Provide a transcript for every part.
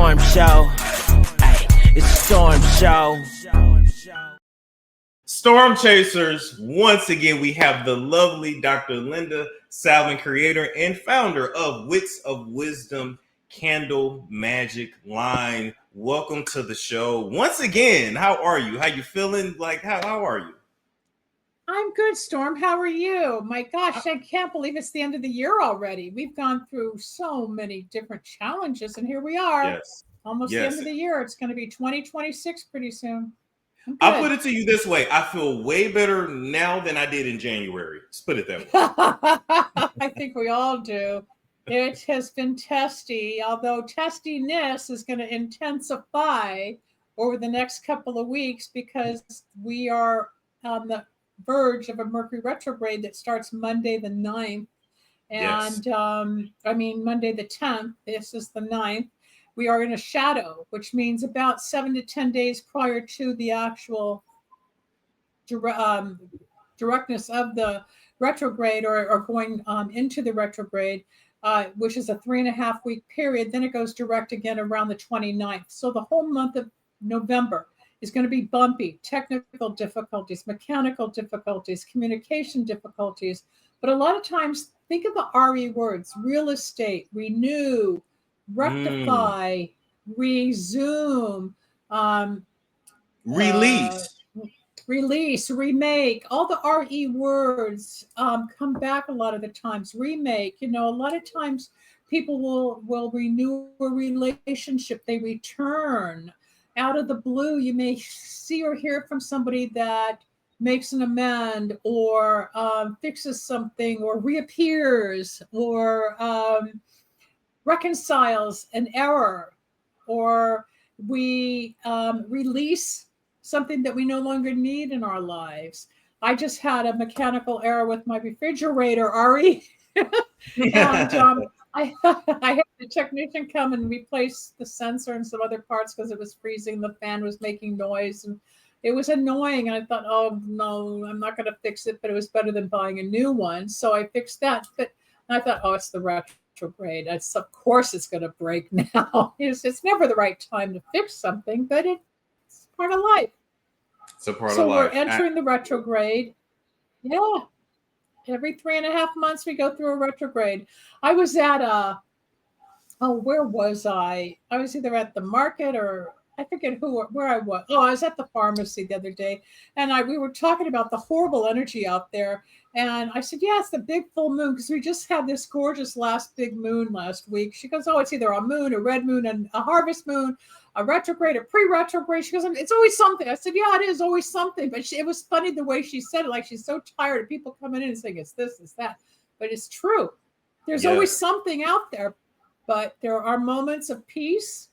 storm show. Ay, it's a storm show. Storm Chasers, once again, we have the lovely Dr. Linda Salvin, creator and founder of Wicks of Widsom Candle Magic line. Welcome to the show. Once again, how are you? How you feeling? Like, how are you? I'm good, Storm. How are you? My gosh, I can't believe it's the end of the year already. We've gone through so many different challenges, and here we are. Yes. Almost the end of the year. It's going to be 2026 pretty soon. I'll put it to you this way. I feel way better now than I did in January. Let's put it that way. I think we all do. It has been testy, although testiness is going to intensify over the next couple of weeks because we are on the verge of a Mercury retrograde that starts Monday the 9th. And Monday the 10th. This is the 9th. We are in a shadow, which means about 7 to 10 days prior to the actual directness of the retrograde or going into the retrograde, which is a 3.5 week period. Then it goes direct again around the 29th. So the whole month of November is going to be bumpy, technical difficulties, mechanical difficulties, communication difficulties. But a lot of times, think of the RE words: real estate, renew, rectify, resume, release, remake. All the RE words come back a lot of the times. Remake, a lot of times people will renew a relationship. They return out of the blue. You may see or hear from somebody that makes an amend or fixes something or reappears or reconciles an error, or we release something that we no longer need in our lives. I just had a mechanical error with my refrigerator, Ari. And I had the technician come and replace the sensor and some other parts because it was freezing. The fan was making noise and it was annoying. And I thought, oh no, I'm not going to fix it, but it was better than buying a new one. So I fixed that. But I thought, oh, it's the retrograde. Of course it's going to break now. It's never the right time to fix something, but it's part of life. It's a part of life. So we're entering the retrograde. Yeah. Every 3.5 months we go through a retrograde. I was at where was I? I was either at the market or I forget where I was. Oh, I was at the pharmacy the other day, and we were talking about the horrible energy out there. And I said, yeah, it's the big full moon, because we just had this gorgeous last big moon last week. She goes, oh, it's either a moon, a red moon, and a harvest moon, a retrograde, a pre-retrograde. She goes, it's always something. I said, yeah, it is always something. But it was funny the way she said it, like she's so tired of people coming in and saying it's this, it's that. But it's true. There's always something out there. But there are moments of peace.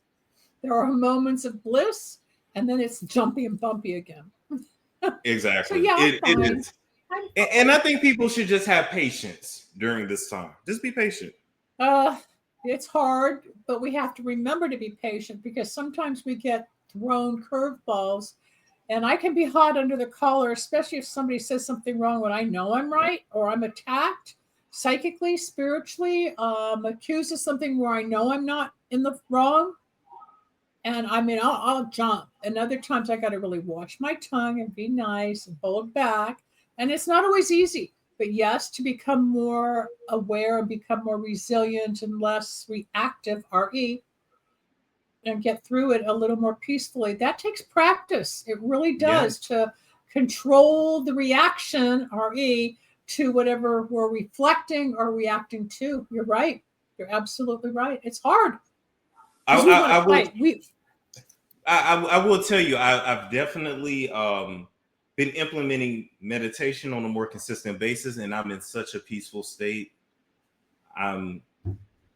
There are moments of bliss. And then it's jumpy and bumpy again. Exactly. So yeah, it is. And I think people should just have patience during this time. Just be patient. It's hard, but we have to remember to be patient, because sometimes we get thrown curveballs, and I can be hot under the collar, especially if somebody says something wrong when I know I'm right, or I'm attacked psychically, spiritually, accused of something where I know I'm not in the wrong. And I'll jump. And other times I got to really watch my tongue and be nice and hold back. And it's not always easy, but yes, to become more aware and become more resilient and less reactive, RE, and get through it a little more peacefully. That takes practice. It really does, to control the reaction, RE, to whatever we're reflecting or reacting to. You're right. You're absolutely right. It's hard. I will tell you, I've definitely been implementing meditation on a more consistent basis, and I'm in such a peaceful state.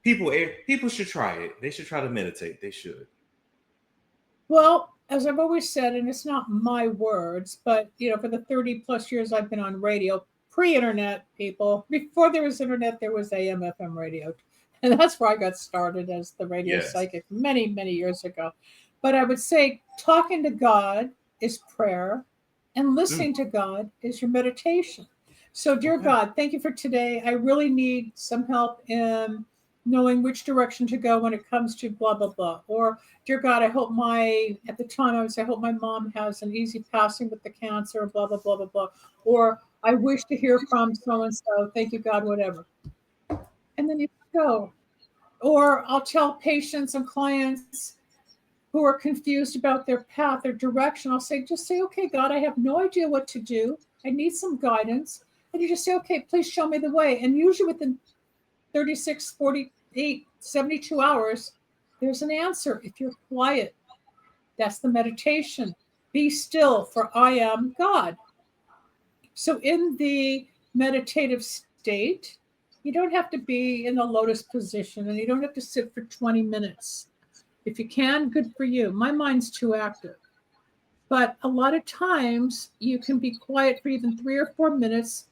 People should try it. They should try to meditate. They should. Well, as I've always said, and it's not my words, but for the 30 plus years I've been on radio, pre-internet, people, before there was internet, there was AM, FM radio. And that's where I got started as the radio psychic many, many years ago. But I would say talking to God is prayer, and listening to God is your meditation. So, dear God, thank you for today. I really need some help in knowing which direction to go when it comes to blah, blah, blah. Or, dear God, at the time I would say, I hope my mom has an easy passing with the cancer, blah, blah, blah, blah, blah. Or, I wish to hear from so-and-so, thank you, God, whatever. And then you go. Or I'll tell patients and clients who are confused about their path or direction, I'll say, just say, okay, God, I have no idea what to do. I need some guidance. And you just say, okay, please show me the way. And usually within 36, 48, 72 hours, there's an answer if you're quiet. That's the meditation. Be still, for I am God. So in the meditative state, you don't have to be in the lotus position and you don't have to sit for 20 minutes. If you can, good for you. My mind's too active. But a lot of times you can be quiet for even 3 or 4 minutes,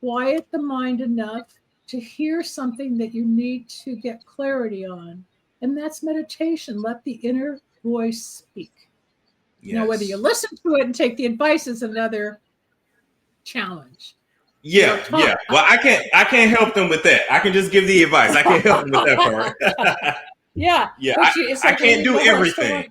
quiet the mind enough to hear something that you need to get clarity on. And that's meditation. Let the inner voice speak. Yes. Now, whether you listen to it and take the advice is another challenge. Yeah. Well, I can't help them with that. I can just give the advice. I can't help them with that part. Yeah. I can't do everything.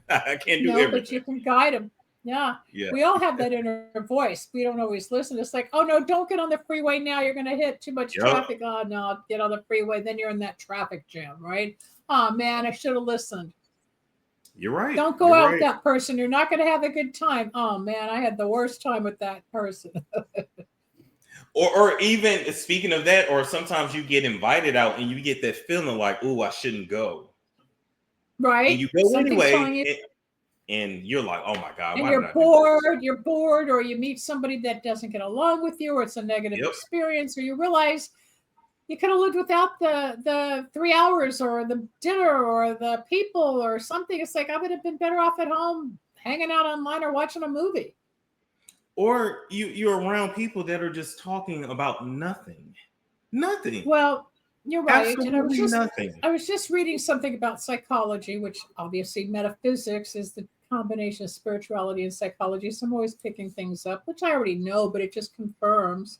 I can't do everything. But you can guide them. Yeah. We all have that inner voice. We don't always listen. It's like, oh no, don't get on the freeway now. You're going to hit too much traffic. Oh no, get on the freeway. Then you're in that traffic jam, right? Oh man, I should have listened. You're right. Don't go out with that person. You're not going to have a good time. Oh man, I had the worst time with that person. Or even speaking of that, or sometimes you get invited out and you get that feeling like, oh, I shouldn't go. Right. And you go anyway, and you're like, oh my God. And you're bored, or you meet somebody that doesn't get along with you, or it's a negative experience, or you realize you could have lived without the 3 hours or the dinner or the people or something. It's like, I would have been better off at home hanging out online or watching a movie. Or you're around people that are just talking about nothing. Well, you're right. Absolutely nothing. I was just reading something about psychology, which obviously metaphysics is the combination of spirituality and psychology. So I'm always picking things up, which I already know, but it just confirms.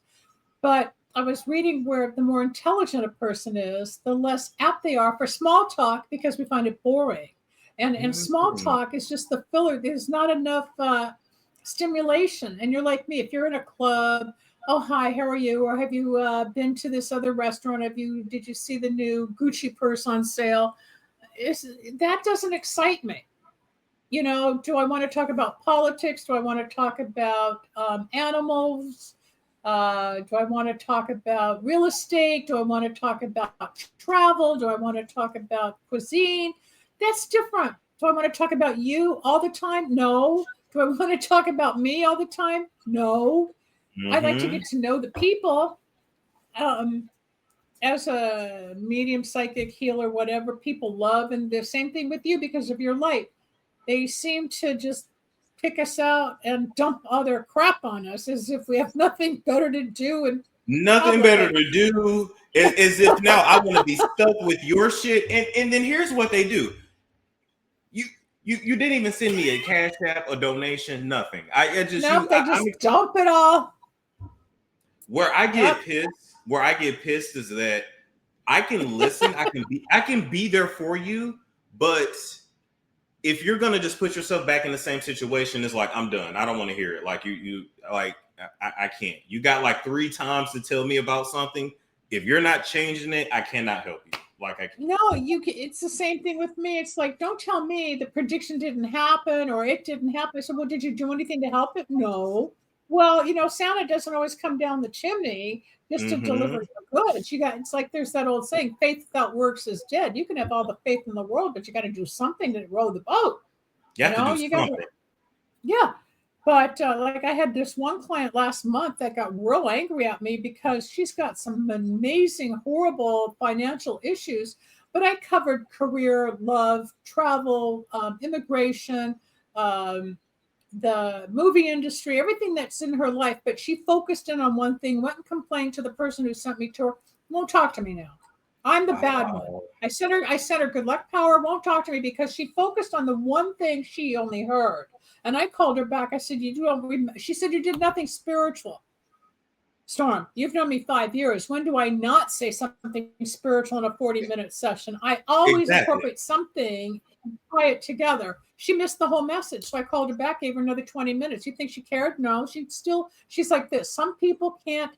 But I was reading where the more intelligent a person is, the less apt they are for small talk because we find it boring. And small talk is just the filler. There's not enough stimulation. And you're like me, if you're in a club, oh, hi, how are you? Or have you been to this other restaurant? Did you see the new Gucci purse on sale? That doesn't excite me. You know, do I want to talk about politics? Do I want to talk about animals? Do I want to talk about real estate? Do I want to talk about travel? Do I want to talk about cuisine? That's different. Do I want to talk about you all the time? No. Do I want to talk about me all the time? No. I like to get to know the people. As a medium, psychic, healer, whatever, people love, and the same thing with you because of your light. They seem to just pick us out and dump all their crap on us as if we have nothing better to do. And nothing better to do. As if now I want to be stuck with your shit. And then here's what they do. You didn't even send me a Cashapp, a donation, nothing. They just dump it all. Where I get pissed is that I can listen, I can be there for you, but if you're gonna just put yourself back in the same situation, it's like I'm done. I don't want to hear it. Like I can't. You got like 3 times to tell me about something. If you're not changing it, I cannot help you. No, it's the same thing with me. It's like, don't tell me the prediction didn't happen or it didn't happen. I said, well, did you do anything to help it? No. Well, Santa doesn't always come down the chimney just to deliver the goods. It's like there's that old saying, faith without works is dead. You can have all the faith in the world, but you got to do something to row the boat. You have to do something. Yeah. But I had this one client last month that got real angry at me because she's got some amazing, horrible financial issues. But I covered career, love, travel, immigration, the movie industry, everything that's in her life. But she focused in on one thing, went and complained to the person who sent me to her, won't talk to me now. I'm the bad one. I sent her good luck power, won't talk to me because she focused on the one thing she only heard. And I called her back. I said, she said, you did nothing spiritual. Storm, you've known me 5 years. When do I not say something spiritual in a 40-minute session? I always Exactly. incorporate something and tie it together. She missed the whole message. So I called her back, gave her another 20 minutes. You think she cared? No, she's like this. Some people can't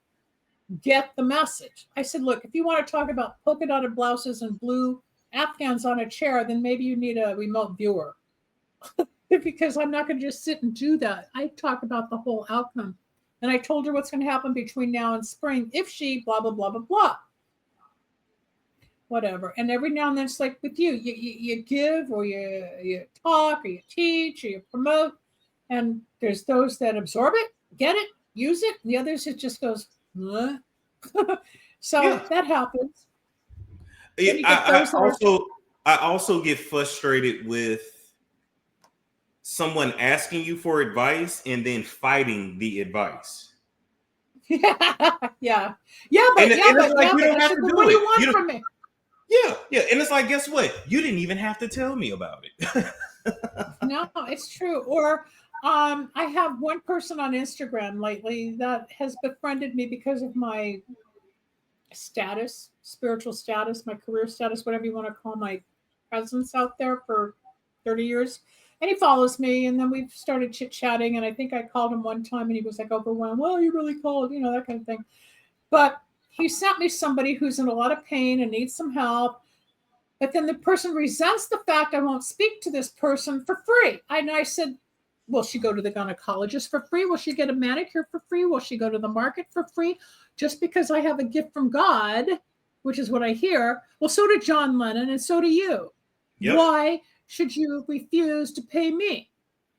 get the message. I said, look, if you want to talk about polka dotted blouses and blue Afghans on a chair, then maybe you need a remote viewer. Because I'm not going to just sit and do that. I talk about the whole outcome. And I told her what's going to happen between now and spring if she blah, blah, blah, blah, blah. Whatever. And every now and then it's like with you give or you talk or you teach or you promote. And there's those that absorb it, get it, use it. And the others, it just goes, huh? So that happens. I also get frustrated with someone asking you for advice and then fighting the advice. Yeah. But you don't have to do what do you want from me? Yeah. And it's like, guess what? You didn't even have to tell me about it. No, it's true. Or I have one person on Instagram lately that has befriended me because of my status, spiritual status, my career status, whatever you want to call my presence out there for 30 years. And he follows me, and then we've started chit-chatting, and I think I called him one time, and he was like overwhelmed. Well, you really called, that kind of thing. But he sent me somebody who's in a lot of pain and needs some help. But then the person resents the fact I won't speak to this person for free. And I said, will she go to the gynecologist for free? Will she get a manicure for free? Will she go to the market for free? Just because I have a gift from God, which is what I hear. Well, so did John Lennon, and so do you. Yep. Why should you refuse to pay me?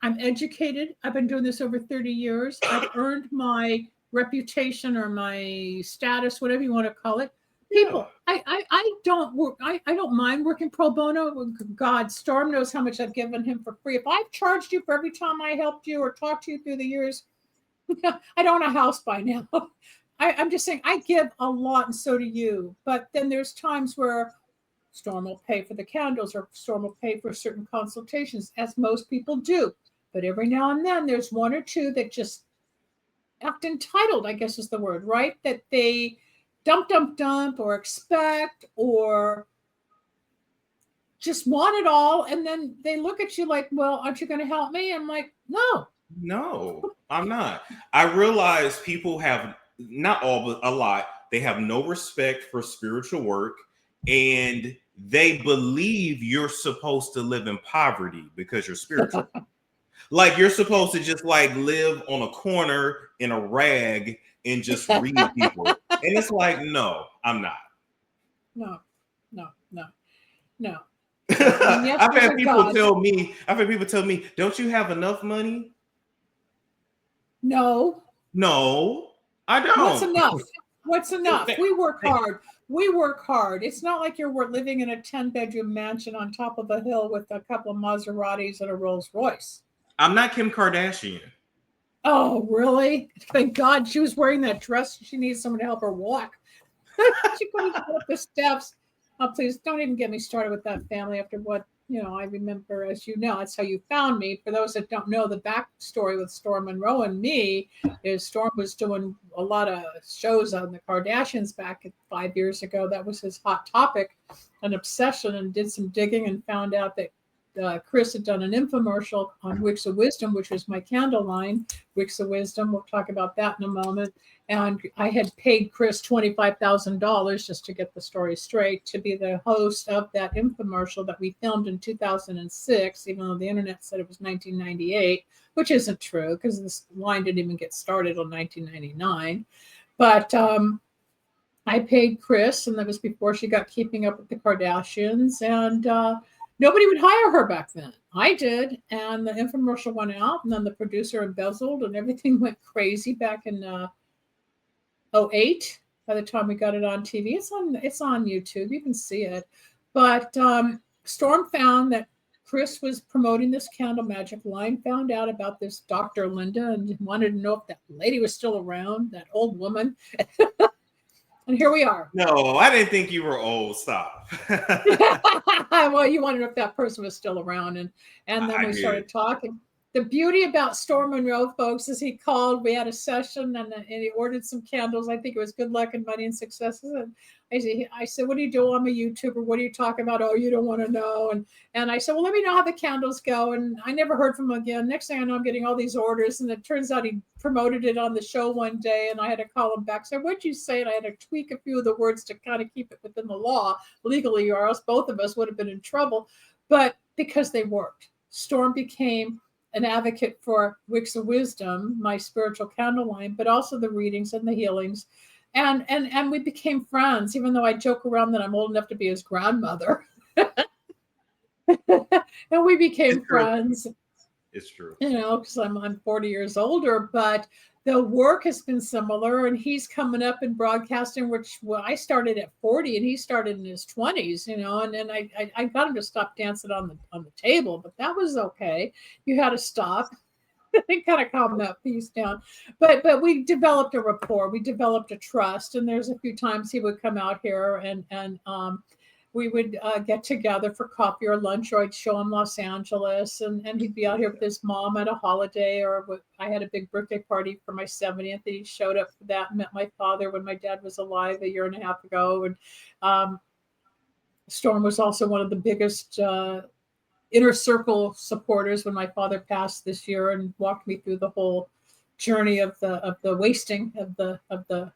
I'm educated. I've been doing this over 30 years. I've earned my reputation or my status, whatever you want to call it. People, I don't work. I don't mind working pro bono. God, Storm knows how much I've given him for free. If I've charged you for every time I helped you or talked to you through the years, I don't own a house by now. I'm just saying I give a lot, and so do you. But then there's times where Storm will pay for the candles or Storm will pay for certain consultations, as most people do. But every now and then there's one or two that just act entitled, I guess is the word, right? That they dump or expect or just want it all. And then they look at you like, well, aren't you going to help me? I'm like, no, I'm not. I realize people have, not all, but a lot, they have no respect for spiritual work, and they believe you're supposed to live in poverty because you're spiritual. Like you're supposed to just like live on a corner in a rag and just read people. And it's like, no, I'm not. No. Yes, I've had people tell me, don't you have enough money? No, I don't. What's enough? We work hard. It's not like you're living in a 10-bedroom mansion on top of a hill with a couple of Maseratis and a Rolls Royce. I'm not Kim Kardashian. Oh, really? Thank God she was wearing that dress. She needs someone to help her walk. She couldn't go up the steps. Oh, please don't even get me started with that family after what, I remember, as you know, that's how you found me. For those that don't know, the backstory with Storm Monroe and me is Storm was doing a lot of shows on the Kardashians back 5 years ago. That was his hot topic, an obsession, and did some digging and found out that Chris had done an infomercial on Wicks of Widsom, which was my candle line, Wicks of Widsom. We'll talk about that in a moment. And I had paid Chris $25,000 just to get the story straight to be the host of that infomercial that we filmed in 2006, even though the internet said it was 1998, which isn't true because this line didn't even get started in 1999. But I paid Chris, and that was before she got Keeping Up with the Kardashians. And nobody would hire her back then. I did. And the infomercial went out, and then the producer embezzled, and everything went crazy back in 2008. By the time we got it on TV, it's on YouTube. You can see it. But Storm found that Chris was promoting this candle magic line, found out about this Dr. Linda, and wanted to know if that lady was still around, that old woman. And here we are. No, I didn't think you were old. Stop. Well, you wanted to know if that person was still around. And then we started talking. the beauty about Storm Monroe, folks, is he called. We had a session, and he ordered some candles. I think it was good luck and money and successes. And I said, what do you do? I'm a YouTuber. What are you talking about? Oh, you don't want to know. And I said, well, let me know how the candles go. And I never heard from him again. Next thing I know, I'm getting all these orders. And it turns out he promoted it on the show one day. And I had to call him back. So what'd you say? And I had to tweak a few of the words to kind of keep it within the law legally, or else both of us would have been in trouble. But because they worked, Storm became an advocate for Wicks of Wisdom, my spiritual candle line, but also the readings and the healings. And we became friends, even though I joke around that I'm old enough to be his grandmother. And we became friends. It's true. You know, because I'm 40 years older, but the work has been similar, and he's coming up in broadcasting, which I started at 40 and he started in his 20s, you know, and then I got him to stop dancing on the table, but that was okay. You had to stop. It kind of calmed that piece down. But we developed a rapport, we developed a trust, and there's a few times he would come out here and we would get together for coffee or lunch, or I'd show him Los Angeles, and he'd be out here with his mom at a holiday, or I had a big birthday party for my 70th, and he showed up for that and met my father when my dad was alive a year and a half ago. And Storm was also one of the biggest inner circle supporters when my father passed this year, and walked me through the whole journey of the wasting of the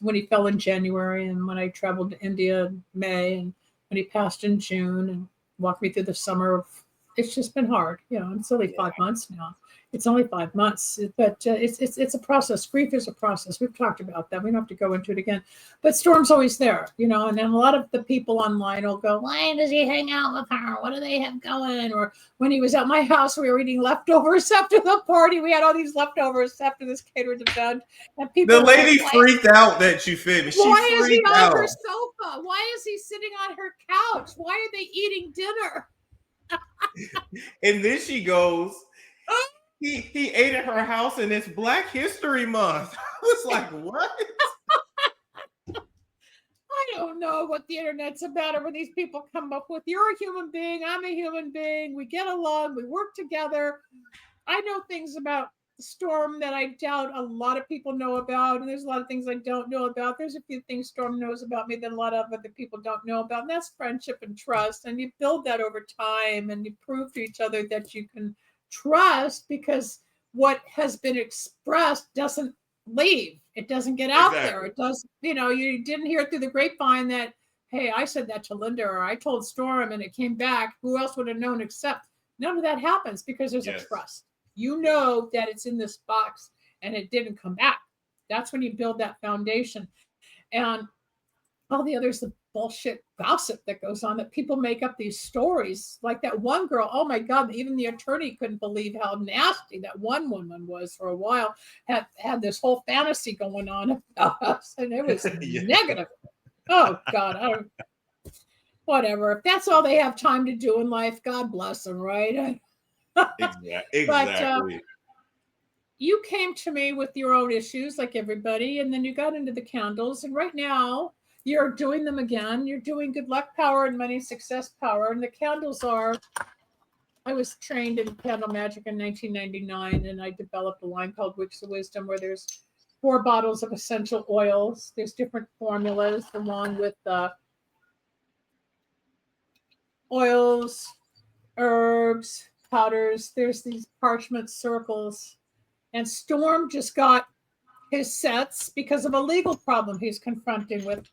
when he fell in January, and when I traveled to India in May, and when he passed in June, and walked me through the summer of. It's just been hard, you know. It's only 5 months now. It's only 5 months, but it's a process. Grief is a process. We've talked about that. We don't have to go into it again. But Storm's always there, you know. And then a lot of the people online will go, "Why does he hang out with her? What do they have going?" Or when he was at my house, we were eating leftovers after the party. We had all these leftovers after this catered event, and people. The lady freaked out that you fed me. Why is he on her sofa? Why is he sitting on her couch? Why are they eating dinner? And then she goes, he ate at her house, and it's Black History Month. I was like, what? I don't know what the internet's about, or what these people come up with. You're a human being. I'm a human being. We get along. We work together. I know things about Storm that I doubt a lot of people know about, and there's a lot of things I don't know about. There's a few things Storm knows about me that a lot of other people don't know about, and that's friendship and trust. And you build that over time, and you prove to each other that you can trust, because what has been expressed doesn't leave. It doesn't get out there. It does, you know, you didn't hear it through the grapevine that, hey, I said that to Linda, or I told Storm and it came back. Who else would have known? Except none of that happens, because there's a trust. You know that it's in this box and it didn't come back. That's when you build that foundation. And all the others, the bullshit gossip that goes on, that people make up these stories. Like that one girl, oh my God, even the attorney couldn't believe how nasty that one woman was for a while, had this whole fantasy going on about us, and it was negative. Oh God, whatever. If that's all they have time to do in life, God bless them, right? Exactly. But you came to me with your own issues, like everybody, and then you got into the candles, and right now you're doing them again. You're doing good luck power and money success power, and the candles are. I was trained in candle magic in 1999, and I developed a line called Wicks of Wisdom, where there's 4 bottles of essential oils. There's different formulas along with oils, herbs, powders. There's these parchment circles, and Storm just got his sets because of a legal problem he's confronting with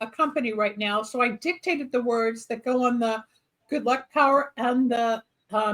a company right now. So I dictated the words that go on the good luck power and the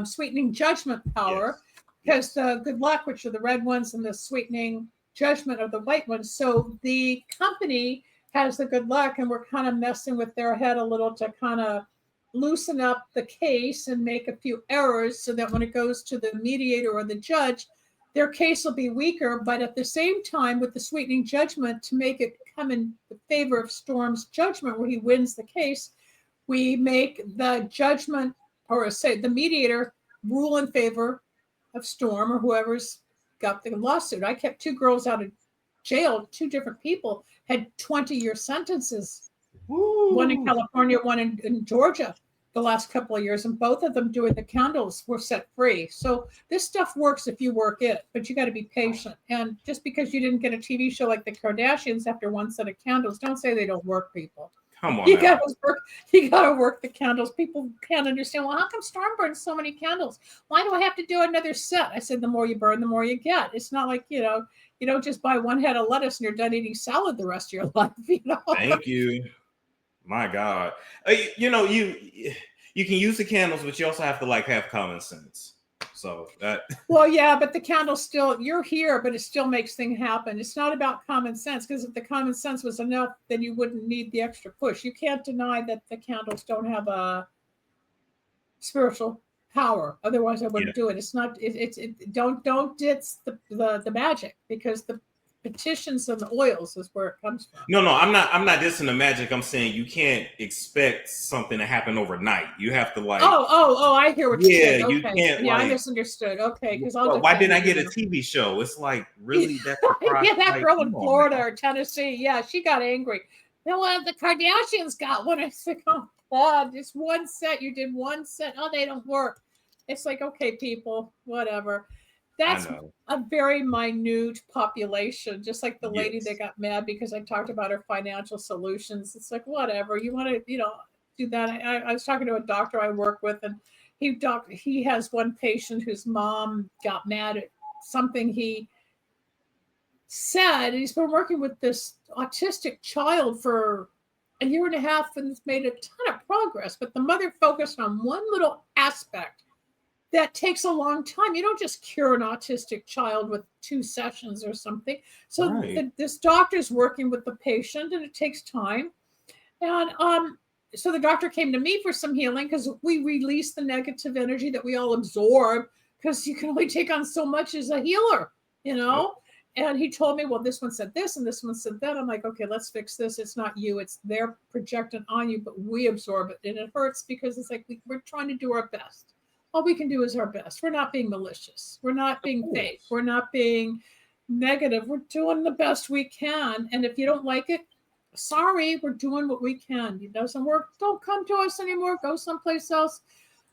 sweetening judgment power, because the good luck, which are the red ones, and the sweetening judgment are the white ones. So the company has the good luck, and we're kind of messing with their head a little to kind of loosen up the case and make a few errors, so that when it goes to the mediator or the judge, their case will be weaker. But at the same time, with the sweetening judgment, to make it come in the favor of Storm's judgment, where he wins the case, we make the judgment, or say the mediator, rule in favor of Storm or whoever's got the lawsuit. I kept 2 girls out of jail. 2 different people had 20-year sentences. Woo. One in California, one in Georgia. the last couple of years, and both of them doing the candles were set free. So this stuff works if you work it, but you got to be patient. And just because you didn't get a TV show like the Kardashians after one set of candles, don't say they don't work, people. Come on, you gotta work the candles. People can't understand. Well, how come Storm burns so many candles? Why do I have to do another set? I said, the more you burn, the more you get. It's not like, you don't just buy one head of lettuce and you're done eating salad the rest of your life. Thank you. My God. You can use the candles, but you also have to have common sense. So that. Well, yeah, but the candle still, you're here, but it still makes things happen. It's not about common sense, because if the common sense was enough, then you wouldn't need the extra push. You can't deny that the candles don't have a spiritual power. Otherwise, I wouldn't do it. It's not. Don't ditch the magic, because the petitions and the oils is where it comes from. No, I'm not dissing the magic. I'm saying you can't expect something to happen overnight. You have to I hear what you said. Okay. You can't. Yeah, I misunderstood. Okay, because why didn't I get a TV show? It's like, really, that's that girl in Florida or Tennessee. Yeah, she got angry. Well, the Kardashians got one. I said, oh God, just one set. You did one set. Oh, they don't work. It's like, okay, people, whatever. That's a very minute population, just like the lady that got mad because I talked about her financial solutions. It's like, whatever, you want to, do that. I was talking to a doctor I work with, and he has one patient whose mom got mad at something he said. He's been working with this autistic child for a year and a half and has made a ton of progress, but the mother focused on one little aspect that takes a long time. You don't just cure an autistic child with 2 sessions or something. So this doctor's working with the patient, and it takes time. And so the doctor came to me for some healing, because we release the negative energy that we all absorb, because you can only take on so much as a healer, And he told me, well, this one said this and this one said that. I'm like, okay, let's fix this. It's not you. It's they're projecting on you, but we absorb it. And it hurts because it's like we're trying to do our best. All we can do is our best. We're not being malicious. We're not being fake. We're not being negative. We're doing the best we can. And if you don't like it, sorry, we're doing what we can. It doesn't work. Don't come to us anymore. Go someplace else.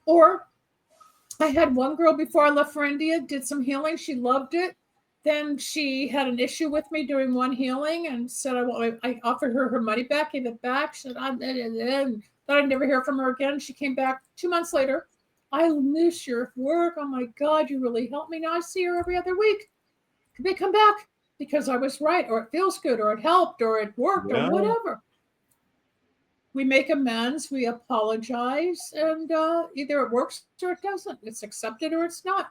Or I had one girl before I left for India, did some healing. She loved it. Then she had an issue with me during one healing and said, I offered her money back, gave it back. She said, thought I'd never hear from her again. She came back 2 months later. I miss your work. Oh my God, you really helped me. Now I see her every other week. Could they come back? Because I was right, or it feels good, or it helped, or it worked, or whatever. We make amends, we apologize, and either it works or it doesn't. It's accepted or it's not.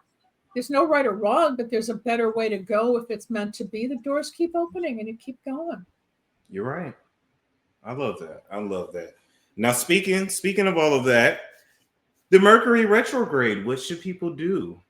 There's no right or wrong, but there's a better way to go if it's meant to be. The doors keep opening and you keep going. You're right. I love that. Now, speaking of all of that, the Mercury retrograde, what should people do?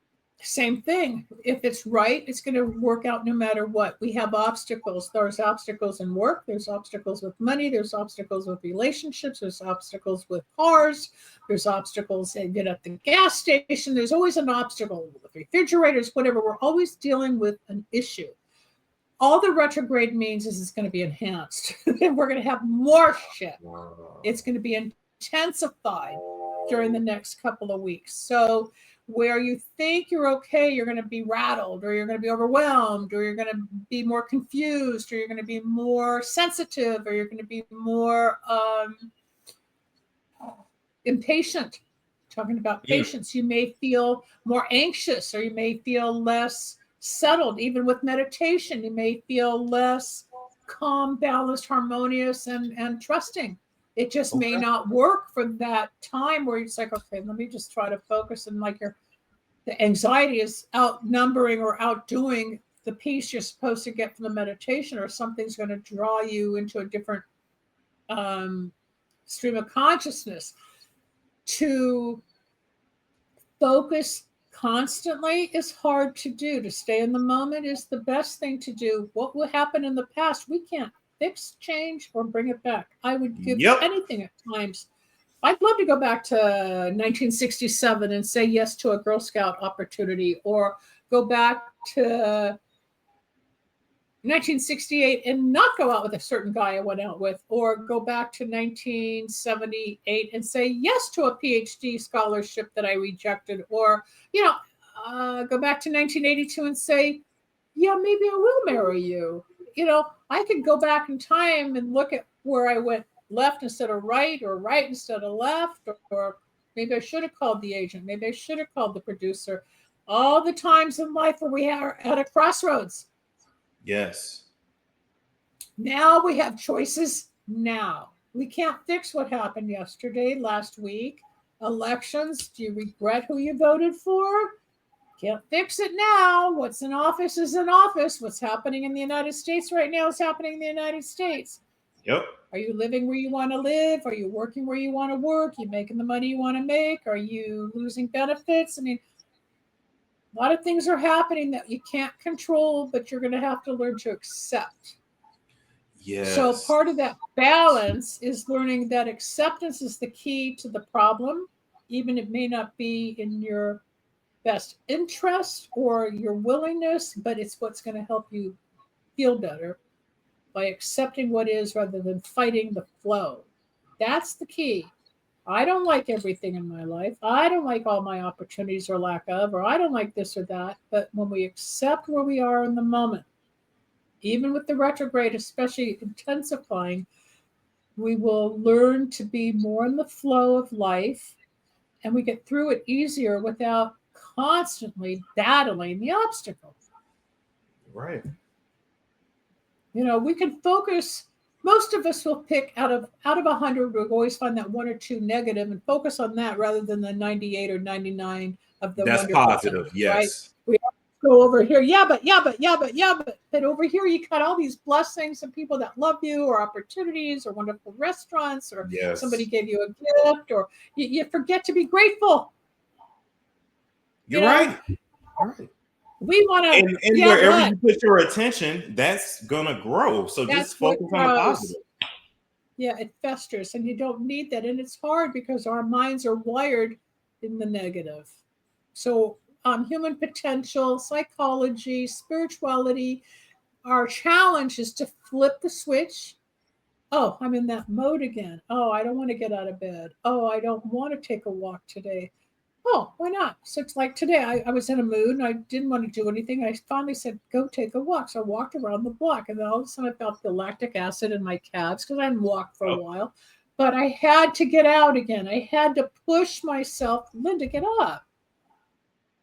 Same thing. If it's right, it's going to work out no matter what. We have obstacles. There's obstacles in work. There's obstacles with money. There's obstacles with relationships. There's obstacles with cars. There's obstacles at the gas station. There's always an obstacle with refrigerators, whatever. We're always dealing with an issue. All the retrograde means is it's going to be enhanced. We're going to have more shit. Wow. It's going to be intensified during the next couple of weeks. So where you think you're okay, you're going to be rattled, or you're going to be overwhelmed, or you're going to be more confused, or you're going to be more sensitive, or you're going to be more impatient. Talking about patience, you may feel more anxious, or you may feel less settled. Even with meditation, you may feel less calm, balanced, harmonious, and trusting. It just may not work for that time where it's like, okay, let me just try to focus. And like the anxiety is outnumbering or outdoing the peace you're supposed to get from the meditation, or something's going to draw you into a different stream of consciousness. To focus constantly is hard to do. To stay in the moment is the best thing to do. What will happen in the past, we can't fix, change, or bring it back. I would give anything at times. I'd love to go back to 1967 and say yes to a Girl Scout opportunity, or go back to 1968 and not go out with a certain guy I went out with, or go back to 1978 and say yes to a PhD scholarship that I rejected, or, go back to 1982 and say, yeah, maybe I will marry you. I could go back in time and look at where I went left instead of right, or right instead of left, or maybe I should have called the agent. Maybe I should have called the producer. All the times in life where we are at a crossroads. Yes. Now we have choices now. We can't fix what happened yesterday, last week. Elections, do you regret who you voted for? Can't fix it now. What's in office is in office. What's happening in the United States right now is happening in the United States. Yep. Are you living where you want to live? Are you working where you want to work? Are you making the money you want to make? Are you losing benefits? I mean, a lot of things are happening that you can't control, but you're going to have to learn to accept. Yes. So part of that balance is learning that acceptance is the key to the problem, even it may not be in your best interest or your willingness, but it's what's going to help you feel better by accepting what is rather than fighting the flow. That's the key. I don't like everything in my life. I don't like all my opportunities or lack of, or I don't like this or that. But when we accept where we are in the moment, even with the retrograde, especially intensifying, we will learn to be more in the flow of life, and we get through it easier without constantly battling the obstacle. Right. We can focus. Most of us will pick out of 100, we'll always find that one or two negative and focus on that rather than the 98 or 99 of the that's positive. Yes. Right? We go over here. But over here you got all these blessings and people that love you, or opportunities, or wonderful restaurants, or somebody gave you a gift, or you forget to be grateful. You're right. All right. We want to, and wherever you put your attention, that's gonna grow. So just focus on the positive. Yeah, it festers, and you don't need that. And it's hard because our minds are wired in the negative. So human potential, psychology, spirituality, our challenge is to flip the switch. Oh, I'm in that mode again. Oh, I don't want to get out of bed. Oh, I don't want to take a walk today. Oh, why not? So it's like today, I was in a mood and I didn't want to do anything. I finally said, go take a walk. So I walked around the block, and then all of a sudden I felt the lactic acid in my calves because I hadn't walked for a while. But I had to get out again. I had to push myself. Linda, get up.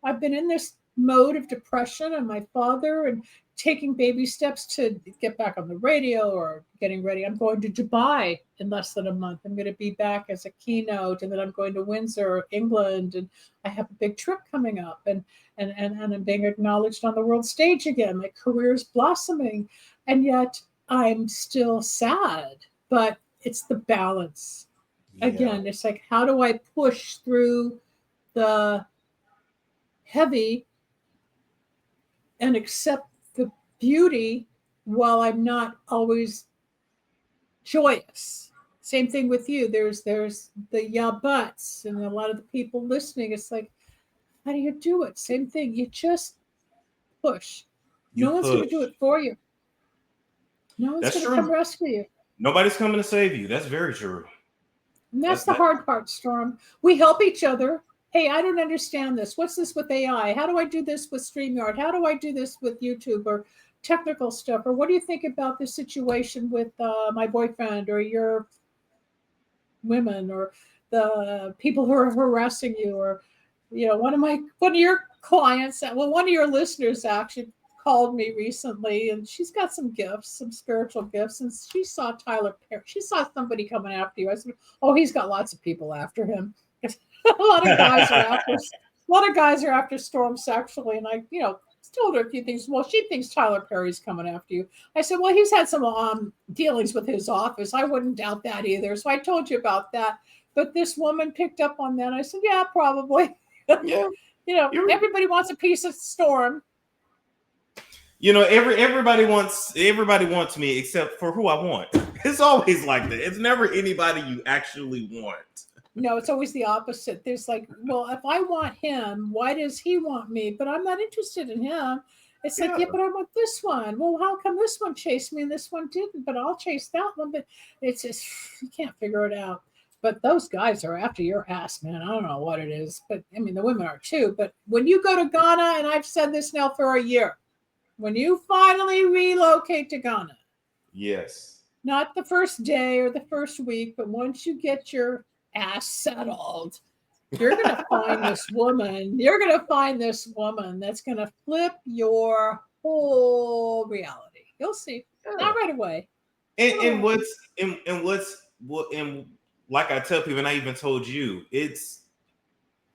I've been in this mode of depression, and my father, and taking baby steps to get back on the radio, or getting ready. I'm going to Dubai in less than a month. I'm going to be back as a keynote, and then I'm going to Windsor, England, and I have a big trip coming up, and I'm being acknowledged on the world stage again. My career's blossoming, and yet I'm still sad. But it's the balance. Yeah. Again, it's like, how do I push through the heavy and accept the beauty while I'm not always joyous? Same thing with you. There's the yeah buts, and a lot of the people listening, it's like, how do you do it? Same thing. You just push. No one's going to do it for you. No one's going to come rescue you. Nobody's coming to save you. That's very true. And that's the hard part, Storm. We help each other. Hey, I don't understand this. What's this with AI? How do I do this with StreamYard? How do I do this with YouTube, or technical stuff? Or what do you think about this situation with my boyfriend, or your women, or the people who are harassing you, or one of your clients, one of your listeners actually called me recently, and she's got some gifts, some spiritual gifts, and she saw Tyler Perry. She saw somebody coming after you. I said, oh, he's got lots of people after him. a lot of guys are after Storm sexually, and I told her a few things. Well, she thinks Tyler Perry's coming after you. I said, well, he's had some dealings with his office. I wouldn't doubt that either. So I told you about that. But this woman picked up on that. I said, yeah, probably. Yeah. Everybody wants a piece of Storm. Everybody wants me except for who I want. It's always like that. It's never anybody you actually want. No, it's always the opposite. There's like, well, if I want him, why does he want me? But I'm not interested in him. It's like, yeah, but I want this one. Well, how come this one chased me and this one didn't? But I'll chase that one. But it's just, you can't figure it out. But those guys are after your ass, man. I don't know what it is. But I mean, the women are too. But when you go to Ghana, and I've said this now for a year, when you finally relocate to Ghana, yes, not the first day or the first week, but once you get your ass settled, you're going to find this woman. You're going to find this woman that's going to flip your whole reality. You'll see. Not right away. And like I tell people, and I even told you,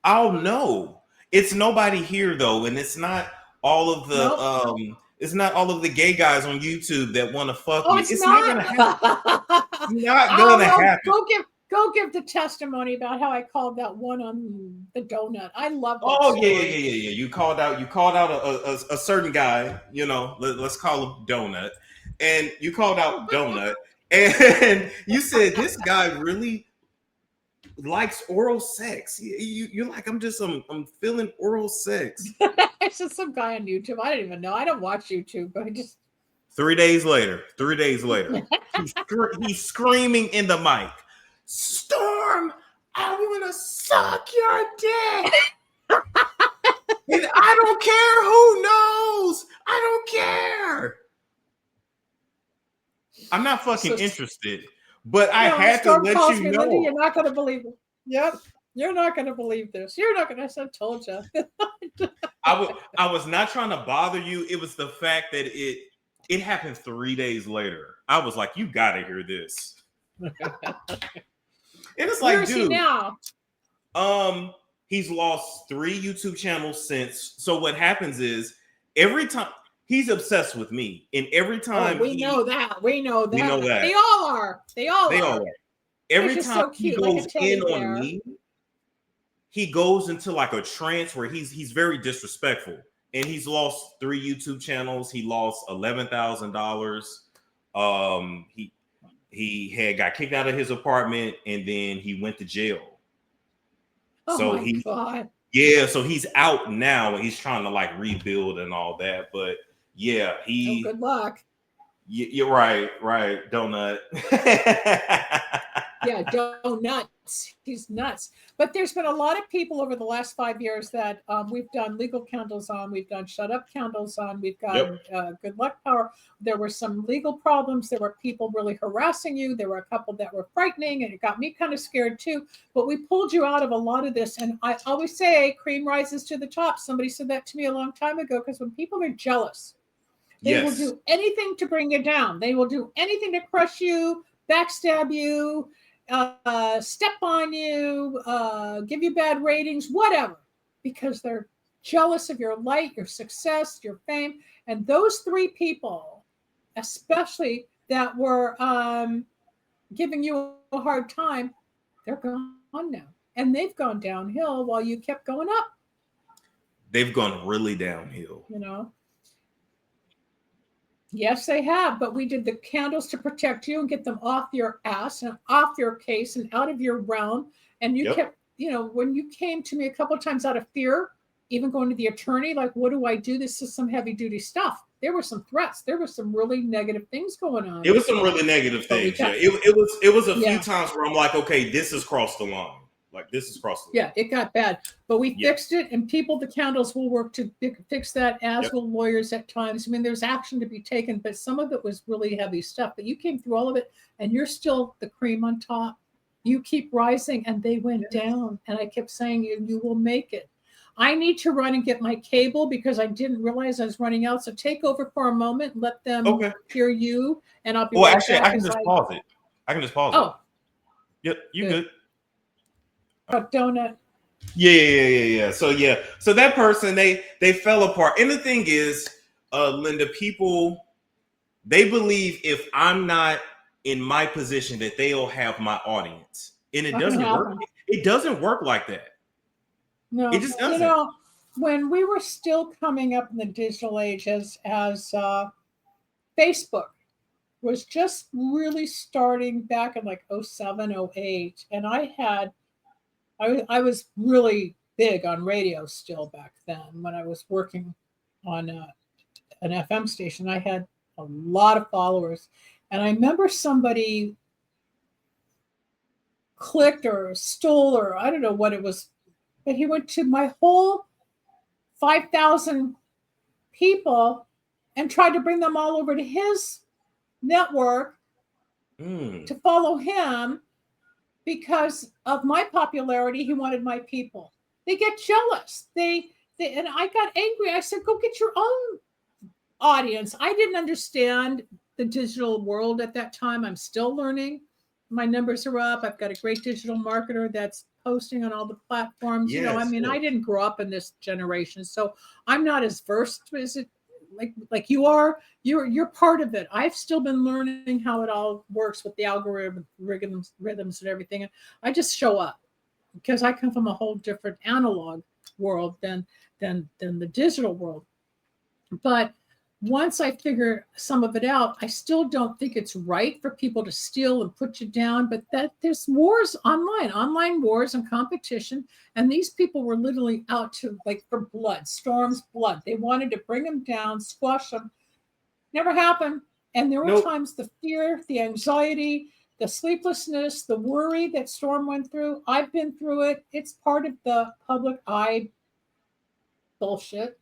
I'll know. It's nobody here though, and it's not all of the it's not all of the gay guys on YouTube that want to fuck me. It's not gonna happen. It's not gonna happen. Go give the testimony about how I called that one on the donut. I love that. Oh story. Yeah. You called out a certain guy, let's call him Donut. And you called out Donut, and you said this guy really likes oral sex. You're like, I'm feeling oral sex. It's just some guy on YouTube. I don't even know. I don't watch YouTube, but I just 3 days later, he's screaming in the mic, Storm, I want to suck your dick. And I don't care who knows. I don't care. I'm not fucking interested, but I had to let you know. Linda, you're not going to believe it. Yep. You're not going to believe this. You're not going to. I told you. I was not trying to bother you. It was the fact that it happened 3 days later. I was like, you got to hear this. And it's like, dude, he now? He's lost 3 YouTube channels since. So what happens is every time he's obsessed with me, and every time we know that. They all are. Every time he goes in on me, he goes into like a trance where he's very disrespectful, and he's lost 3 YouTube channels. He lost $11,000. He had got kicked out of his apartment, and then he went to jail. Oh so my God. Yeah, so he's out now, and he's trying to like rebuild and all that. But yeah, good luck. You're right, Donut. Yeah, donuts. He's nuts. But there's been a lot of people over the last 5 years that we've done legal candles on. We've done shut up candles on. We've got good luck power. There were some legal problems. There were people really harassing you. There were a couple that were frightening, and it got me kind of scared too. But we pulled you out of a lot of this. And I always say cream rises to the top. Somebody said that to me a long time ago, because when people are jealous, they will do anything to bring you down. They will do anything to crush you, backstab you, step on you, give you bad ratings, whatever, because they're jealous of your light, your success, your fame. And those 3 people, especially that were giving you a hard time, they're gone now. And they've gone downhill while you kept going up. They've gone really downhill. Yes, they have, but we did the candles to protect you and get them off your ass and off your case and out of your realm. And you kept, when you came to me a couple of times out of fear, even going to the attorney, like, what do I do? This is some heavy duty stuff. There were some threats. There were some really negative things going on. It was some really negative things. It was a few times where I'm like, okay, this has crossed the line. Like, this is crossed the line. Yeah, it got bad, but we fixed it, and the candles will work to fix that, as will lawyers at times. I mean, there's action to be taken, but some of it was really heavy stuff. But you came through all of it, and you're still the cream on top. You keep rising, and they went down. And I kept saying, you will make it. I need to run and get my cable because I didn't realize I was running out. So take over for a moment, let them hear you, and I'll be right back. I can just pause it. I can just pause it. Yep, you good. A donut. Yeah. So that person, they fell apart. And the thing is, Linda, people, they believe if I'm not in my position that they'll have my audience. And it doesn't work. It doesn't work like that. No, it just doesn't. When we were still coming up in the digital age as Facebook was just really starting back in like 07, 08. And I was really big on radio still back then when I was working on an FM station, I had a lot of followers. And I remember somebody clicked or stole, or I don't know what it was, but he went to my whole 5,000 people and tried to bring them all over to his network to follow him because of my popularity. He wanted my people. They get jealous. They and I got angry. I said, go get your own audience. I didn't understand the digital world at that time. I'm still learning. My numbers are up. I've got a great digital marketer that's posting on all the platforms. Yes, I didn't grow up in this generation, so I'm not as versed as it like you are. You're part of it. I've still been learning how it all works with the algorithm, rhythms, and everything. And I just show up because I come from a whole different analog world than the digital world. But once I figure some of it out, I still don't think it's right for people to steal and put you down. But that there's wars online wars and competition. And these people were literally out to for blood, Storm's blood. They wanted to bring him down, squash him. Never happened. And there were times the fear, the anxiety, the sleeplessness, the worry that Storm went through. I've been through it. It's part of the public eye bullshit.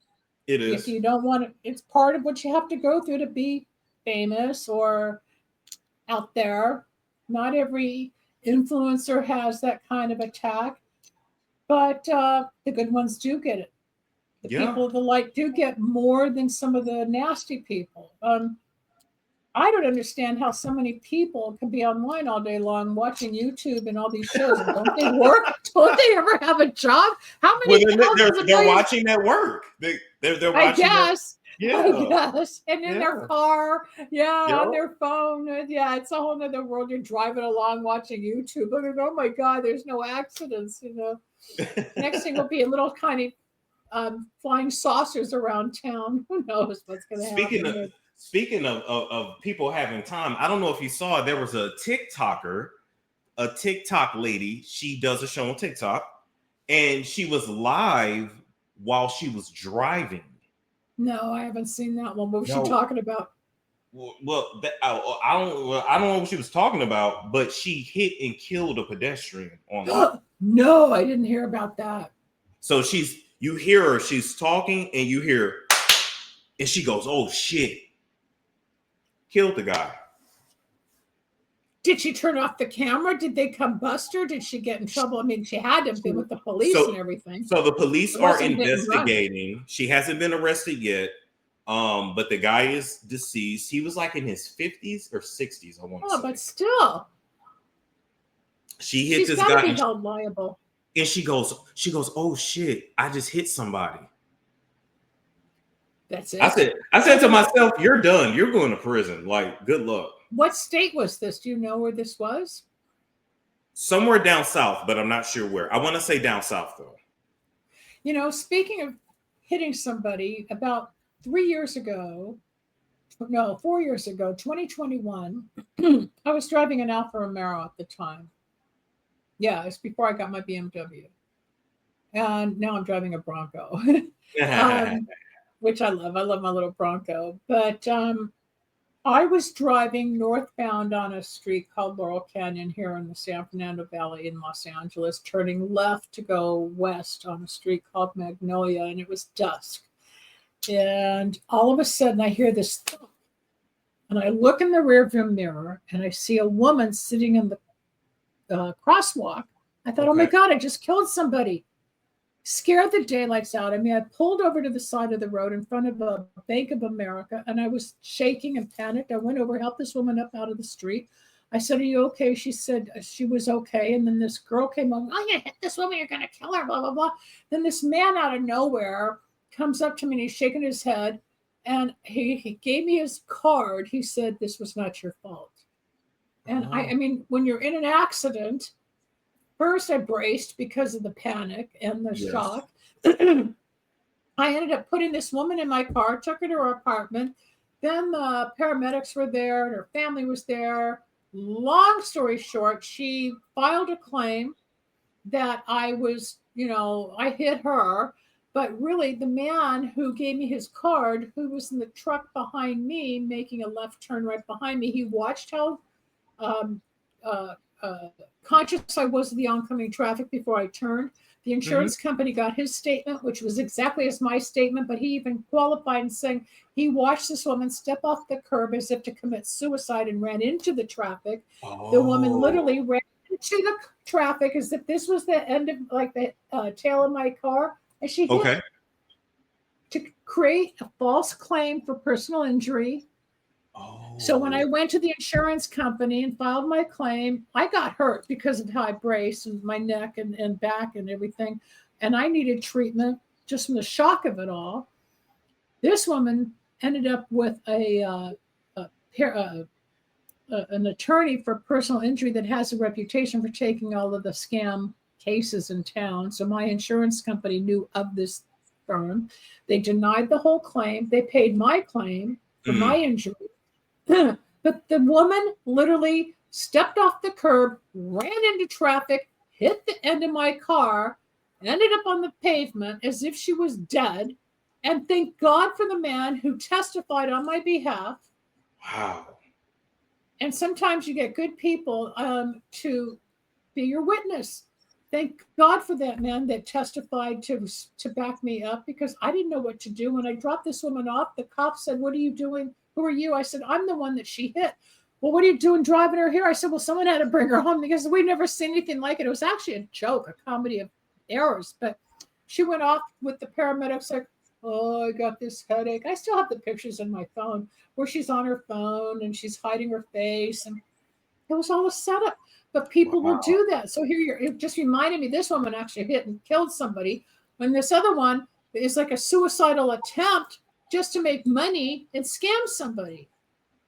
It is. If you don't want it, it's part of what you have to go through to be famous or out there. Not every influencer has that kind of attack, but the good ones do get it. The people of the light do get more than some of the nasty people. I don't understand how so many people can be online all day long watching YouTube and all these shows. Don't they work? Don't they ever have a job? How many? They're watching that work. They're watching. I guess. Yeah. I guess. And in their car, on their phone. It's a whole nother world. You're driving along watching YouTube. Looking, oh my God, there's no accidents. Next thing will be a little tiny flying saucers around town. Who knows what's going to happen? Speaking of people having time, I don't know if you saw, there was a TikTok lady. She does a show on TikTok, and she was live while she was driving. No, I haven't seen that one. What was she talking about? Well, I don't know what she was talking about, but she hit and killed a pedestrian online. No, I didn't hear about that. So you hear her, she's talking, and you hear, and she goes, "Oh shit." Killed the guy. Did she turn off the camera? Did they come bust her? Did she get in trouble? I mean, she had to be with the police and everything. So the police are investigating. She hasn't been arrested yet. But the guy is deceased. He was like in his 50s or 60s, I want to say. But still. She hit this guy. She's got to be held liable. And she goes, "Oh shit, I just hit somebody." That's it. I said to myself, "You're done. You're going to prison. Like, good luck." What state was this? Do you know where this was? Somewhere down south, but I'm not sure where. I want to say down south, though. Speaking of hitting somebody, about 4 years ago, 2021, I was driving an Alfa Romeo at the time. Yeah, it's before I got my BMW. And now I'm driving a Bronco. Which I love. I love my little Bronco. But I was driving northbound on a street called Laurel Canyon here in the San Fernando Valley in Los Angeles, turning left to go west on a street called Magnolia, and it was dusk. And all of a sudden I hear this thump. And I look in the rearview mirror and I see a woman sitting in the crosswalk. I thought, oh my God, I just killed somebody. Scared the daylights out of me. I pulled over to the side of the road in front of a Bank of America, and I was shaking and panicked. I went over, helped this woman up out of the street. I said, "Are you okay?" She said she was okay. And then this girl came on, "Oh, you hit this woman, you're going to kill her, blah, blah, blah." Then this man out of nowhere comes up to me, and he's shaking his head, and he gave me his card. He said, "This was not your fault." And I mean, when you're in an accident, first, I braced because of the panic and the shock. I ended up putting this woman in my car, took her to her apartment. Then the paramedics were there and her family was there. Long story short, she filed a claim that I was, I hit her. But really, the man who gave me his card, who was in the truck behind me, making a left turn right behind me, he watched how um, uh, conscious I was of the oncoming traffic before I turned. The insurance company got his statement, which was exactly as my statement, but he even qualified in saying he watched this woman step off the curb as if to commit suicide and ran into the traffic. The woman literally ran into the traffic as if this was the end of like the tail of my car, and she hit to create a false claim for personal injury. So when I went to the insurance company and filed my claim, I got hurt because of how I braced and my neck and back and everything. And I needed treatment just from the shock of it all. This woman ended up with an attorney for personal injury that has a reputation for taking all of the scam cases in town. So my insurance company knew of this firm. They denied the whole claim. They paid my claim for my injury. But the woman literally stepped off the curb, ran into traffic, hit the end of my car, ended up on the pavement as if she was dead. And thank God for the man who testified on my behalf. Wow. And sometimes you get good people to be your witness. Thank God for that man that testified to back me up, because I didn't know what to do. When I dropped this woman off, the cop said, "What are you doing? Who are you?" I said, "I'm the one that she hit." "Well, what are you doing driving her here?" I said, "Well, someone had to bring her home," because we never seen anything like it. It was actually a joke, a comedy of errors. But she went off with the paramedics like, "Oh, I got this headache." I still have the pictures in my phone where she's on her phone and she's hiding her face. And it was all a setup. But people will do that. So here it just reminded me, this woman actually hit and killed somebody, when this other one is like a suicidal attempt just to make money and scam somebody.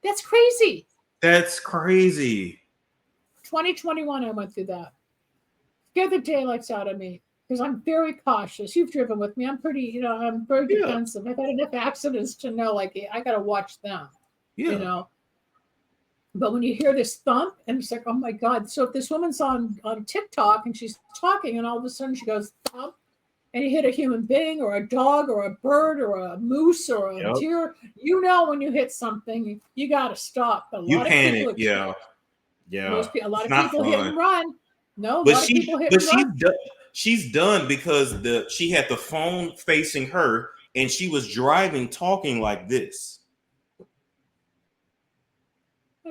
That's crazy. That's crazy. 2021, I went through that. Scared the daylights out of me because I'm very cautious. You've driven with me. I'm pretty, I'm very defensive. I've had enough accidents to know, like, I got to watch them, But when you hear this thump, and it's like, oh my God. So if this woman's on TikTok and she's talking, and all of a sudden she goes thump, and you hit a human being or a dog or a bird or a moose or a deer, when you hit something, you got to stop. A lot of panic, people, a lot of people hit and run. No, but a lot of people hit and run. She's done because she had the phone facing her and she was driving, talking like this.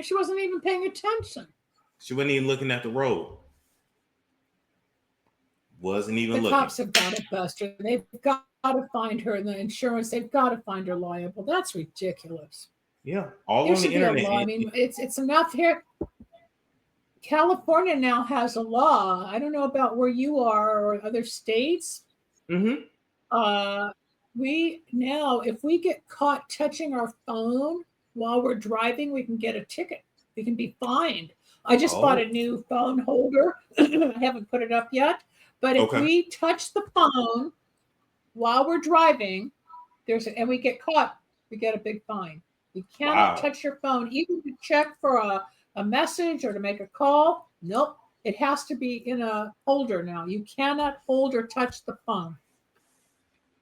She wasn't even paying attention. She wasn't even looking at the road. Wasn't even looking. The cops have got to bust her. They've got to find her in the insurance. They've got to find her liable. That's ridiculous. Yeah, all on the internet. I mean, it's enough here. California now has a law. I don't know about where you are or other states. We now, if we get caught touching our phone while we're driving, we can get a ticket. We can be fined. I just bought a new phone holder. I haven't put it up yet. But if we touch the phone while we're driving, and we get caught, we get a big fine. You cannot touch your phone, even to check for a message or to make a call. Nope. It has to be in a holder now. You cannot hold or touch the phone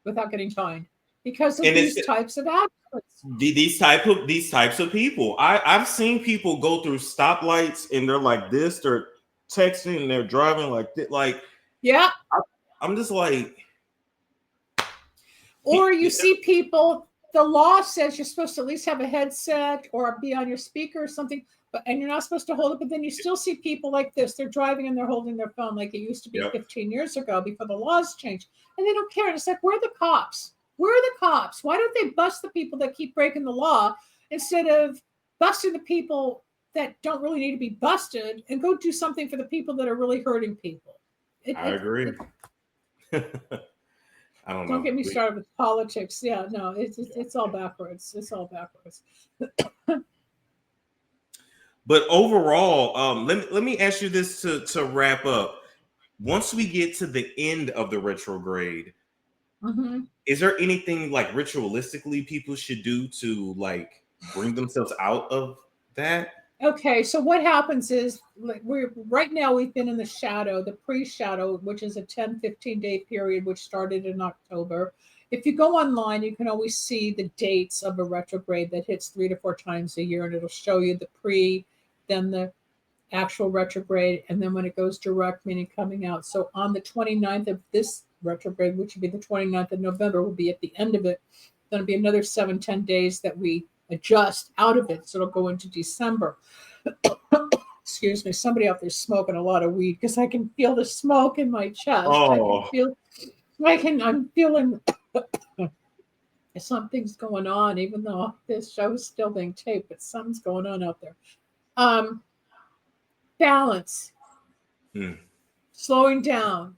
without getting fined because of these types of accidents. These types of people. I've seen people go through stoplights and they're like this. They're texting and they're driving like this. Like, I'm just like. Or you see people. The law says you're supposed to at least have a headset or be on your speaker or something, and you're not supposed to hold it. But then you still see people like this. They're driving and they're holding their phone like it used to be 15 years ago before the laws changed. And they don't care. And it's like, where are the cops? Where are the cops? Why don't they bust the people that keep breaking the law instead of busting the people that don't really need to be busted and go do something for the people that are really hurting people? I agree. I don't know. Don't get me started with politics. Yeah, no, it's all backwards. It's all backwards. But overall, let me ask you this to wrap up. Once we get to the end of the retrograde, is there anything like ritualistically people should do to like bring themselves out of that? Okay, so what happens is we're right now we've been in the shadow, the pre-shadow, which is a 10-15 day period, which started in October. If you go online, you can always see the dates of a retrograde that hits 3 to 4 times a year, and it'll show you the pre, then the actual retrograde, and then when it goes direct, meaning coming out. So on the 29th of this retrograde, which would be the 29th of November, will be at the end of it. Then it'll be another 7-10 days that we adjust out of it. So it'll go into December. Excuse me, somebody out there smoking a lot of weed because I can feel the smoke in my chest. Oh, I'm feeling something's going on, even though this show is still being taped, but something's going on out there. Balance, slowing down.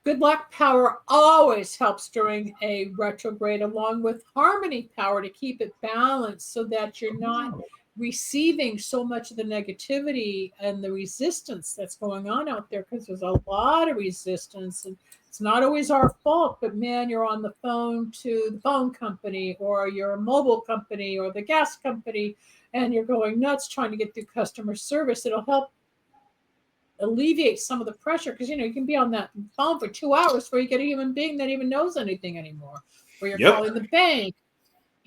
Good luck power always helps during a retrograde, along with harmony power to keep it balanced so that you're not receiving so much of the negativity and the resistance that's going on out there, because there's a lot of resistance, and it's not always our fault, but man, you're on the phone to the phone company or your mobile company or the gas company, and you're going nuts trying to get through customer service. It'll help alleviate some of the pressure, because you can be on that phone for 2 hours before you get a human being that even knows anything anymore, or you're calling the bank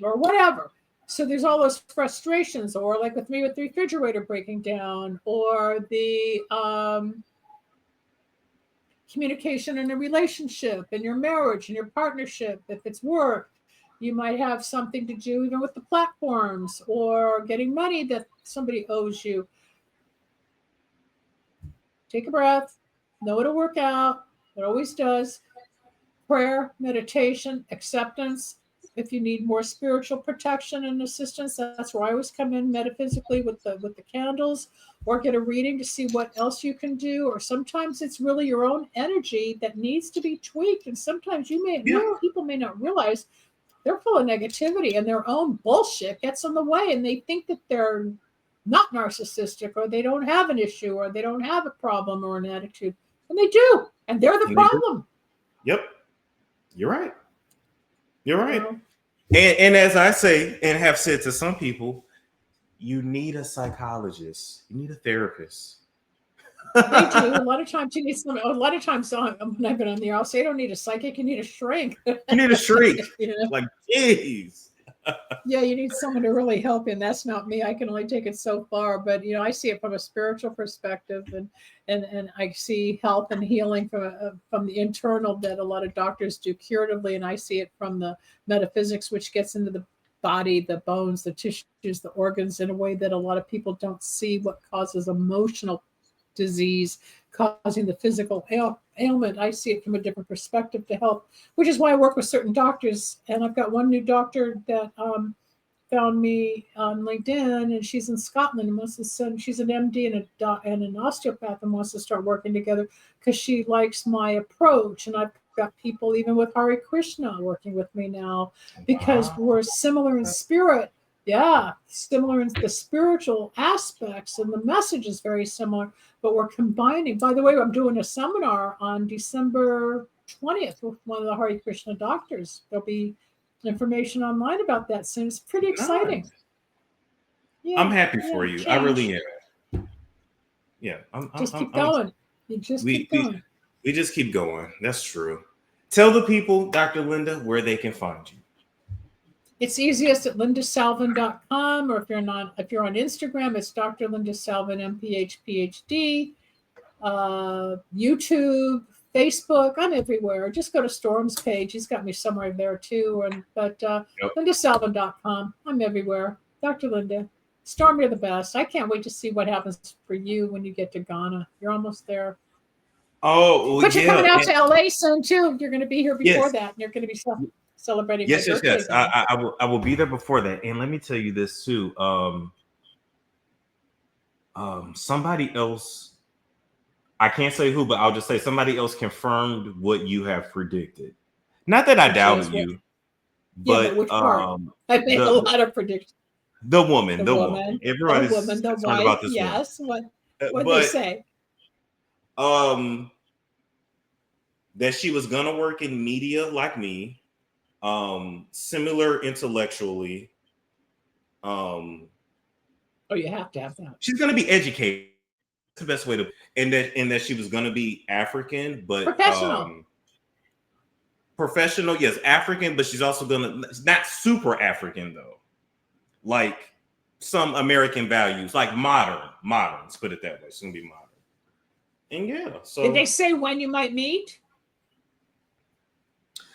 or whatever. So there's all those frustrations, or like with me with the refrigerator breaking down, or the communication in a relationship, in your marriage, in your partnership. If it's work, you might have something to do even with the platforms or getting money that somebody owes you. Take a breath. Know it'll work out. It always does. Prayer, meditation, acceptance. If you need more spiritual protection and assistance, that's where I always come in metaphysically with the candles, or get a reading to see what else you can do. Or sometimes it's really your own energy that needs to be tweaked. And sometimes people may not realize they're full of negativity and their own bullshit gets in the way, and they think that they're not narcissistic, or they don't have an issue, or they don't have a problem or an attitude, and they do, and they're the problem. Yep, you're right. You're right. And as I say and have said to some people, you need a psychologist, you need a therapist. They do. A lot of times you need some. A lot of times when I've been on the air, I'll say, "I don't need a psychic. You need a shrink." You need a shrink. Like, geez. Yeah, you need someone to really help you, and that's not me. I can only take it so far, but I see it from a spiritual perspective, and I see health and healing from the internal that a lot of doctors do curatively, and I see it from the metaphysics, which gets into the body, the bones, the tissues, the organs, in a way that a lot of people don't see what causes emotional disease causing the physical ailment. I see it from a different perspective to help, which is why I work with certain doctors. And I've got one new doctor that found me on LinkedIn, and she's in Scotland and wants to send. She's an MD and an osteopath, and wants to start working together because she likes my approach. And I've got people even with Hare Krishna working with me now because we're similar in spirit. Yeah, similar in the spiritual aspects, and the message is very similar, but we're combining. By the way, I'm doing a seminar on December 20th with one of the Hare Krishna doctors. There'll be information online about that soon. It's pretty exciting. Yeah, I'm happy for you. Change. I really am. Yeah, keep going. You just keep going. We just keep going. That's true. Tell the people, Dr. Linda, where they can find you. It's easiest at lindasalvin.com, or if you're on Instagram, it's Dr. Linda Salvin, MPH, PhD, YouTube, Facebook. I'm everywhere. Just go to Storm's page. He's got me somewhere there too. lindasalvin.com. I'm everywhere. Dr. Linda. Storm, you're the best. I can't wait to see what happens for you when you get to Ghana. You're almost there. Oh, but you're coming out to LA soon too. You're going to be here before that, and you're going to be celebrating. Yes. I will be there before that. And let me tell you this too. Somebody else, I can't say who, but I'll just say somebody else confirmed what you have predicted. Not that I doubted you, but which part? I made a lot of predictions. The woman. Everybody's the wife. About this yes. Woman. What did they say? That she was gonna work in media like me. Similar intellectually, Oh, you have to have that. She's going to be educated. That's the best way to, and that she was going to be African, but professional, yes, African, but she's also going to, not super African though, like some American values, like modern. Let's put it that way. It's going to be modern. And yeah, so did they say when you might meet?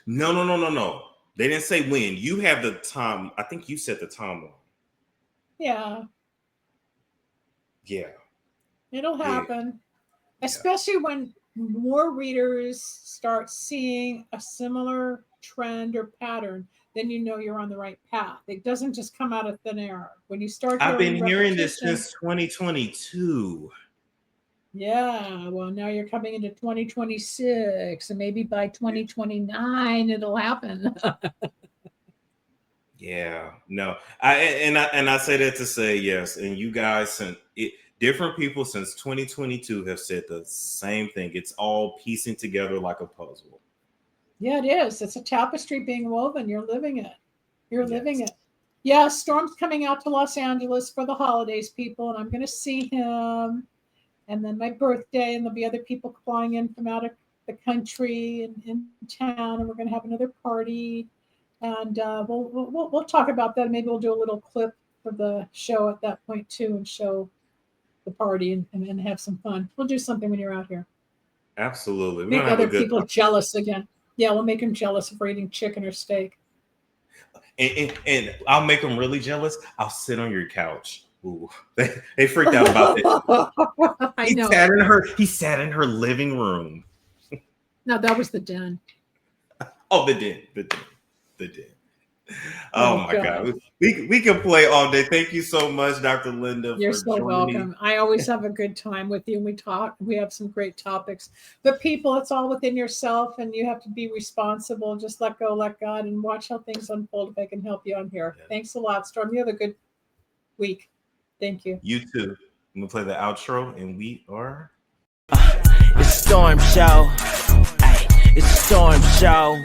No. They didn't say when. You have the time. I think you set the timeline. Yeah. Yeah. It'll happen. Yeah. Especially when more readers start seeing a similar trend or pattern, then you know you're on the right path. It doesn't just come out of thin air. When you start I've been hearing this since 2022. Yeah, well, now you're coming into 2026, and maybe by 2029 it'll happen. Yeah, no, I say that to say yes, and you guys, different people since 2022 have said the same thing. It's all piecing together like a puzzle. Yeah, it is. It's a tapestry being woven. You're living it. You're living it. Yeah, Storm's coming out to Los Angeles for the holidays, people, and I'm going to see him. And then my birthday, and there'll be other people flying in from out of the country and in town, and we're going to have another party. And we'll talk about that. Maybe we'll do a little clip for the show at that point too, and show the party and have some fun. We'll do something when you're out here. Absolutely. Make other people jealous again. Yeah, we'll make them jealous if we're eating chicken or steak. And I'll make them really jealous. I'll sit on your couch. Ooh, they freaked out about that. I know. He sat in her living room. No, that was the den. Oh, the den. Oh my God. We can play all day. Thank you so much, Dr. Linda. You're so welcome. I always have a good time with you. And we talk. We have some great topics. But people, it's all within yourself, and you have to be responsible. Just let go, let God, and watch how things unfold. If I can help you on here. Yeah. Thanks a lot, Storm. You have a good week. Thank you. You too. I'm gonna play the outro, and we are. It's Storm Show. It's Storm Show.